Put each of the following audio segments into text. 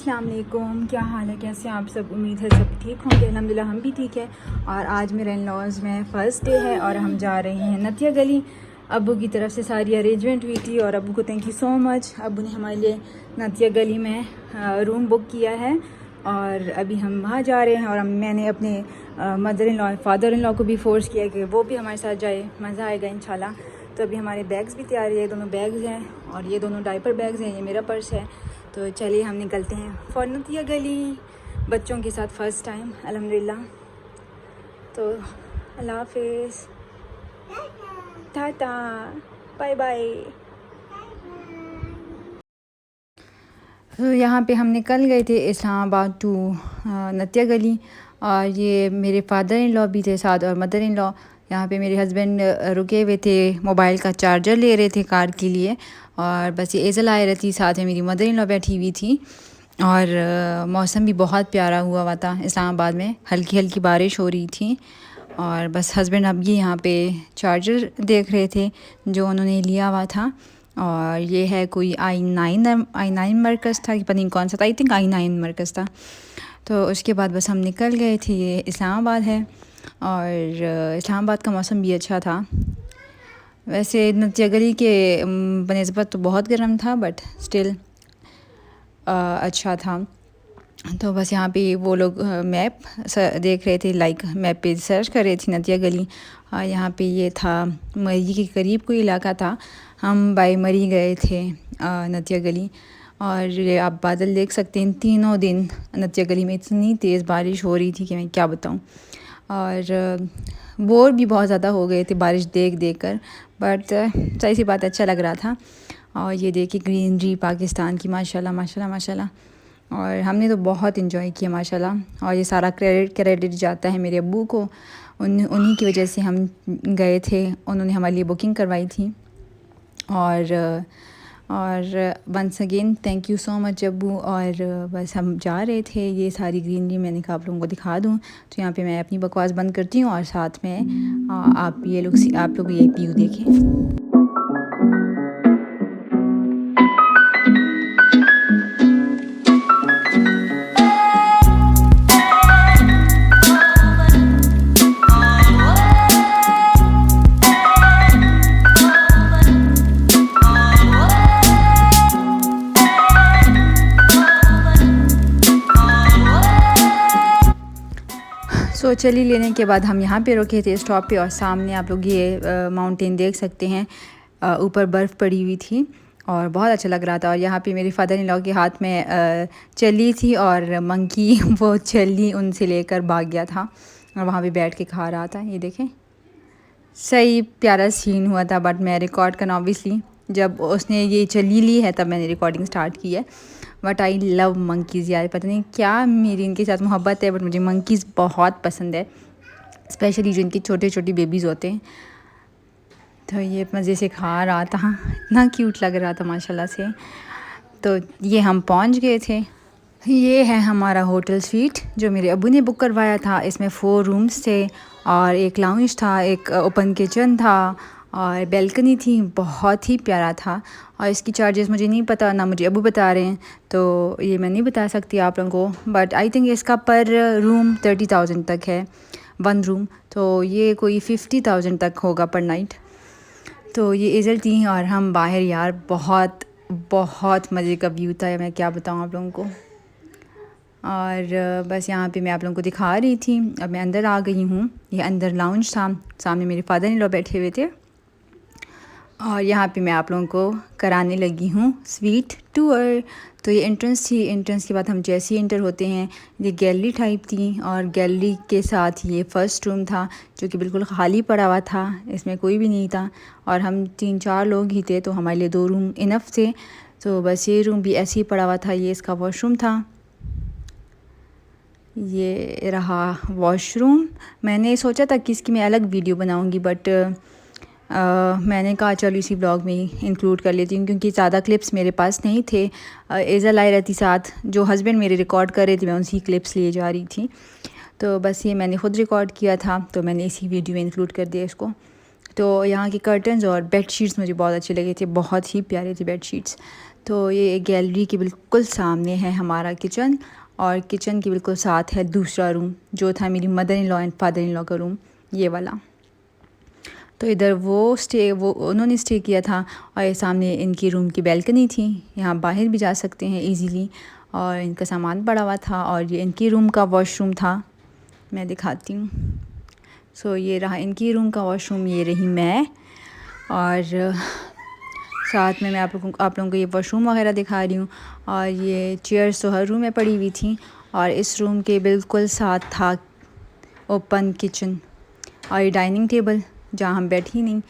अस्सलाम वालेकुम, क्या हाल है, कैसे हैं आप सब। उम्मीद है सब ठीक होंगे। अल्हम्दुलिल्लाह हम भी ठीक है। और आज मेरे इन लॉज़ में फ़र्स्ट डे है और हम जा रहे हैं नतिया गली। अब्बू की तरफ से सारी अरेंजमेंट हुई थी और अब्बू को थैंक यू सो मच। अब्बू ने हमारे लिए नतिया गली में रूम बुक किया है और अभी हम वहाँ जा रहे हैं। और मैंने अपने mother in law father in law को भी फोर्स किया कि वो भी हमारे साथ जाए, मज़ा आएगा इंशाल्लाह। तो अभी हमारे बैग्स भी तैयार है, ये दोनों बैग्स हैं और ये दोनों डायपर बैग्स हैं, ये मेरा पर्स है। तो चलिए हम निकलते हैं फॉर नतिया गली बच्चों के साथ फ़र्स्ट टाइम अल्हम्दुलिल्लाह। तो अल्लाह हाफिज़, टाटा, बाय बाय। तो यहाँ पे हम निकल गए थे इस्लामाबाद टू नतिया गली और ये मेरे फादर इन लॉ भी थे साथ और मदर इन लॉ। यहाँ पे मेरे हस्बैंड रुके हुए थे, मोबाइल का चार्जर ले रहे थे कार के लिए। और बस ये एज़ल आए रहती, साथ में मेरी मदर इन लॉ बैठी हुई थी। और मौसम भी बहुत प्यारा हुआ था इस्लामाबाद में, हल्की हल्की बारिश हो रही थी। और बस हस्बैंड अब ये यहाँ पे चार्जर देख रहे थे जो उन्होंने लिया हुआ था। और ये है कोई आई9 मरकज़ था, पता नहीं कौन सा था, आई थिंक आई9 मरकज़ था। तो उसके बाद बस हम निकल गए थे। ये इस्लामाबाद है और इस्लामाबाद का मौसम भी अच्छा था। वैसे नतिया गली के बनिस्बत तो बहुत गर्म था बट स्टिल अच्छा था। तो बस यहाँ पे वो लोग मैप देख रहे थे, लाइक मैप पे सर्च कर रहे थे नतिया गली। यहाँ पे ये था मरी के करीब कोई इलाका था, हम बाय मरी गए थे नतिया गली। और ये आप बादल देख सकते हैं, तीनों दिन नतिया गली में इतनी तेज़ बारिश हो रही थी कि मैं क्या बताऊँ। और बोर भी बहुत ज़्यादा हो गए थे बारिश देख देख कर, बट सही सी बात अच्छा लग रहा था। और ये देखिए ग्रीनरी पाकिस्तान की, माशाल्लाह माशाल्लाह माशाल्लाह। और हमने तो बहुत इन्जॉय किया माशाल्लाह। और ये सारा क्रेडिट जाता है मेरे अब्बू को, उन्हीं की वजह से हम गए थे, उन्होंने हमारे लिए बुकिंग करवाई थी। और once again thank you so much अब्बू। और बस हम जा रहे थे, ये सारी ग्रीनरी मैंने कहा आप लोगों को दिखा दूँ। तो यहाँ पे मैं अपनी बकवास बंद करती हूँ और साथ में आप लोग ये व्यू देखें। तो चली लेने के बाद हम यहाँ पे रुके थे स्टॉप पे और सामने आप लोग ये माउंटेन देख सकते हैं, ऊपर बर्फ़ पड़ी हुई थी और बहुत अच्छा लग रहा था। और यहाँ पे मेरे फादर इन लॉ के हाथ में चली थी और मंकी वो चली उनसे लेकर भाग गया था और वहाँ पे बैठ के खा रहा था। ये देखें, सही प्यारा सीन हुआ था। बट मैं रिकॉर्ड करना ऑब्वियसली, जब उसने ये चली ली है तब मैंने रिकॉर्डिंग स्टार्ट की है। बट आई लव मंकीज़ यार, पता नहीं क्या मेरी इनके साथ मोहब्बत है, बट मुझे मंकीज़ बहुत पसंद है, स्पेशली जो इनके छोटे छोटे बेबीज़ होते हैं। तो ये मज़े से खा रहा था, इतना क्यूट लग रहा था माशाल्लाह से। तो ये हम पहुंच गए थे। ये है हमारा होटल स्वीट जो मेरे अब्बू ने बुक करवाया था। इसमें 4 रूम्स थे और एक लाउंज था, एक ओपन किचन था और बैल्कनी थी। बहुत ही प्यारा था। और इसकी चार्जेस मुझे नहीं पता, ना मुझे अब्बू बता रहे हैं, तो ये मैं नहीं बता सकती आप लोगों को। बट आई थिंक इसका पर रूम 30,000 तक है, 1 रूम। तो ये कोई 50,000 तक होगा पर नाइट। तो ये एज़ल थी और हम बाहर, यार बहुत बहुत मज़े का व्यू था, मैं क्या बताऊँ आप लोगों को। और बस यहाँ पे मैं आप लोगों को दिखा रही थी। अब मैं अंदर आ गई हूँ, ये अंदर लाउंज था, सामने मेरे फादर इन लॉ बैठे हुए थे। और यहाँ पे मैं आप लोगों को कराने लगी हूँ स्वीट टूर। तो ये एंट्रेंस थी, एंट्रेंस के बाद हम जैसे ही एंटर होते हैं ये गैलरी टाइप थी और गैलरी के साथ ये फ़र्स्ट रूम था जो कि बिल्कुल खाली पड़ा हुआ था, इसमें कोई भी नहीं था। और हम 3-4 लोग ही थे तो हमारे लिए 2 रूम इनफ थे। तो बस ये रूम भी ऐसे ही पड़ा हुआ था, ये इसका वॉशरूम था। ये रहा वॉशरूम। मैंने सोचा था कि इसकी मैं अलग वीडियो बनाऊंगी, बट मैंने कहा चलो इसी ब्लॉग में ही इंक्लूड कर लेती हूँ क्योंकि ज़्यादा क्लिप्स मेरे पास नहीं थे। एज़ल आई रहती साथ, जो हस्बैंड मेरे रिकॉर्ड कर रहे थे, मैं उनकी क्लिप्स लिए जा रही थी। तो बस ये मैंने ख़ुद रिकॉर्ड किया था तो मैंने इसी वीडियो में इंक्लूड कर दिया इसको। तो यहाँ के कर्टन्स और बेड शीट्स मुझे बहुत अच्छे लगे थे, बहुत ही प्यारे थे बेड शीट्स। तो ये गैलरी के बिल्कुल सामने है हमारा किचन, और किचन के बिल्कुल साथ है दूसरा रूम जो था मेरी mother in law and father in law का रूम, ये वाला। तो इधर वो उन्होंने स्टे किया था, और ये सामने इनकी रूम की बैल्कनी थी, यहाँ बाहर भी जा सकते हैं इजीली, और इनका सामान पड़ा हुआ था। और ये इनकी रूम का वॉशरूम था, मैं दिखाती हूँ। सो ये रहा इनकी रूम का वॉशरूम, ये रही मैं, और साथ में मैं आप लोगों को ये वॉशरूम वगैरह दिखा रही हूँ। और ये चेयर्स तो हर रूम में पड़ी हुई थी, और इस रूम के बिल्कुल साथ था ओपन किचन, और ये डाइनिंग टेबल जहाँ हम बैठी नहीं।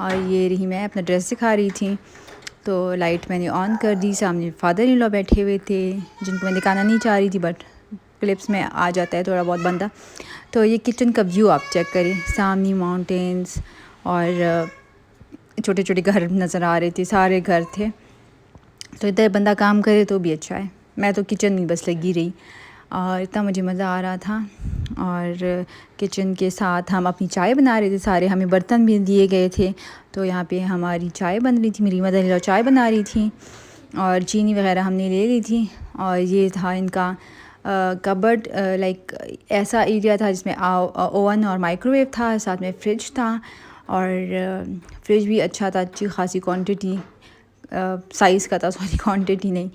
और ये रही मैं अपना ड्रेस दिखा रही थी, तो लाइट मैंने ऑन कर दी। सामने फादर इन लॉ बैठे हुए थे जिनको मैं दिखाना नहीं चाह रही थी, बट क्लिप्स में आ जाता है थोड़ा बहुत बंदा। तो ये किचन का व्यू आप चेक करें, सामने माउंटेन्स और छोटे छोटे घर नज़र आ रहे थे, सारे घर थे। तो इधर बंदा काम करे तो भी अच्छा है। मैं तो किचन में बस लगी रही, और इतना मुझे मज़ा आ रहा था। और किचन के साथ हम अपनी चाय बना रहे थे, सारे हमें बर्तन भी दिए गए थे। तो यहाँ पे हमारी चाय बन रही थी, मेरी मदर इन लॉ चाय बना रही थी, और चीनी वगैरह हमने ले ली थी। और ये था इनका कबर्ड, लाइक ऐसा एरिया था जिसमें ओवन और माइक्रोवेव था, साथ में फ्रिज था, और फ्रिज भी अच्छा था, अच्छी खासी क्वांटिटी साइज़ का था, सॉरी क्वांटिटी नहीं।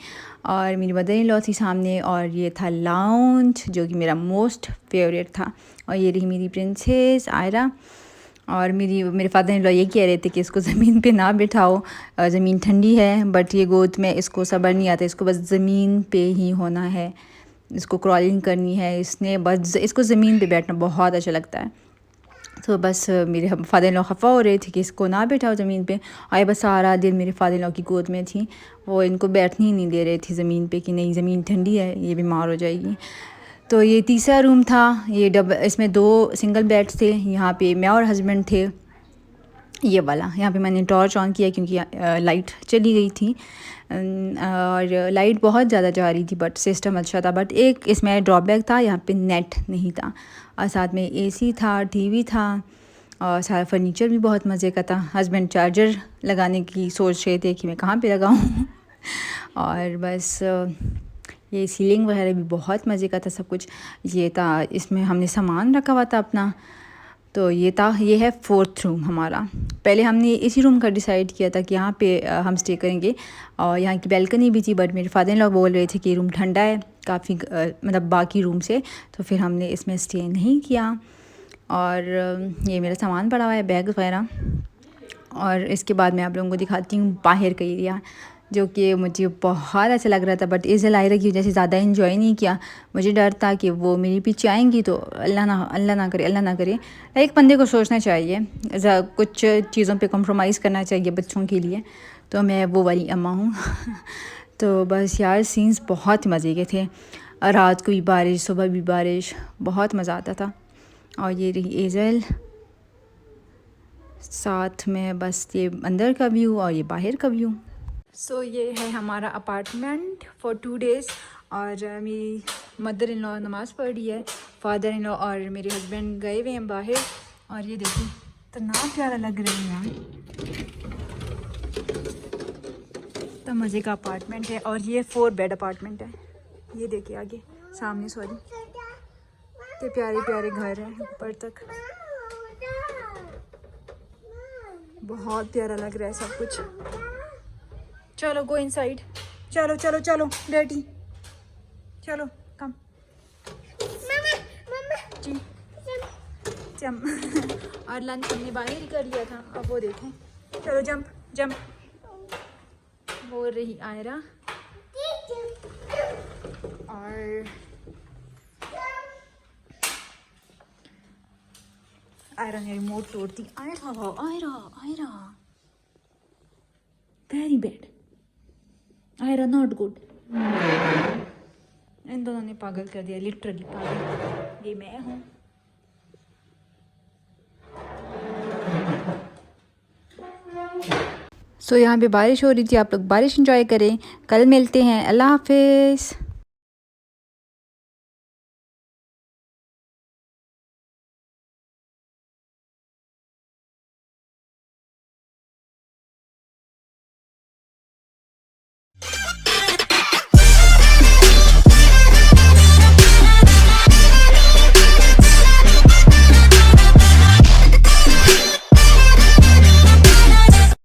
और मेरी मदर इन लॉ थी सामने, और ये था लाउंज जो कि मेरा मोस्ट फेवरेट था। और ये रही मेरी प्रिंसेस आयरा। और मेरे फादर इन लॉ ये कह रहे थे कि इसको ज़मीन पे ना बिठाओ, ज़मीन ठंडी है, बट ये गोद में इसको सब्र नहीं आता, इसको बस ज़मीन पे ही होना है, इसको क्रॉलिंग करनी है, इसने बस इसको ज़मीन पे बैठना बहुत अच्छा लगता है। तो बस मेरे फादर इन लॉ खफा हो रहे थे कि इसको ना बैठाओ ज़मीन पे, और बस सारा दिन मेरे फादर इन लॉ की गोद में थी, वो इनको बैठने ही नहीं दे रहे थे ज़मीन पे कि नहीं ज़मीन ठंडी है, ये बीमार हो जाएगी। तो ये तीसरा रूम था, ये इसमें 2 सिंगल बेड्स थे, यहाँ पे मैं और हस्बैंड थे, ये वाला। यहाँ पे मैंने टॉर्च ऑन किया क्योंकि लाइट चली गई थी, और लाइट बहुत ज़्यादा जा रही थी, बट सिस्टम अच्छा था। बट एक इसमें ड्रॉबैक था, यहाँ पे नेट नहीं था, और साथ में एसी था, टीवी था, और सारा फर्नीचर भी बहुत मज़े का था। हस्बैंड चार्जर लगाने की सोच रहे थे कि मैं कहाँ पे लगाऊँ और बस ये सीलिंग वगैरह भी बहुत मज़े का था सब कुछ। ये था, इसमें हमने सामान रखा हुआ था अपना। तो ये है 4th रूम हमारा। पहले हमने इसी रूम का डिसाइड किया था कि यहाँ पे हम स्टे करेंगे, और यहाँ की बैल्कनी भी थी, बट मेरे फादर इन लॉ बोल रहे थे कि रूम ठंडा है काफ़ी, मतलब बाकी रूम से, तो फिर हमने इसमें स्टे नहीं किया। और ये मेरा सामान पड़ा हुआ है, बैग वगैरह। और इसके बाद मैं आप लोगों को दिखाती हूँ बाहर का एरिया, जो कि मुझे बहुत अच्छा लग रहा था, बट इस आयरा की वजह से ज़्यादा इन्जॉय नहीं किया। मुझे डर था कि वो मेरे पीछे आएंगी, तो अल्लाह ना करे। एक बंदे को सोचना चाहिए, कुछ चीज़ों पे कॉम्प्रोमाइज़ करना चाहिए बच्चों के लिए, तो मैं वो वाली अम्मा हूँ तो बस यार सीन्स बहुत मज़े के थे, रात को भी बारिश, सुबह भी बारिश, बहुत मज़ा आता था। और ये रही एजल, साथ में बस ये अंदर का व्यू और ये बाहर का व्यू। सो ये है हमारा अपार्टमेंट फॉर 2 डेज़। और मेरी मदर इन लॉ नमाज़ पढ़ रही है, फादर इन लॉ और मेरे हस्बैंड गए हुए हैं बाहर। और ये देखिए इतना प्यारा लग रहा है यार, तो मज़े का अपार्टमेंट है। और ये 4 बेड अपार्टमेंट है, ये देखिए आगे सामने, सॉरी, ये प्यारे प्यारे घर हैं ऊपर तक, बहुत प्यारा लग रहा है सब कुछ। चलो गो इनसाइड, चलो डैडी, चलो कम जी जम और लंच हमने बाहर ही कर लिया था, अब वो देखें, चलो जंप। वो रही आयरा, और आयरा ने रिमोट तोड़ दी। Aira very bad, Aira not good. इन दोनों ने पागल कर दिया, लिटरली पागल। ये मैं हूँ। सो यहाँ पे बारिश हो रही थी, आप लोग बारिश एंजॉय करें। कल मिलते हैं, अल्लाह हाफिज़।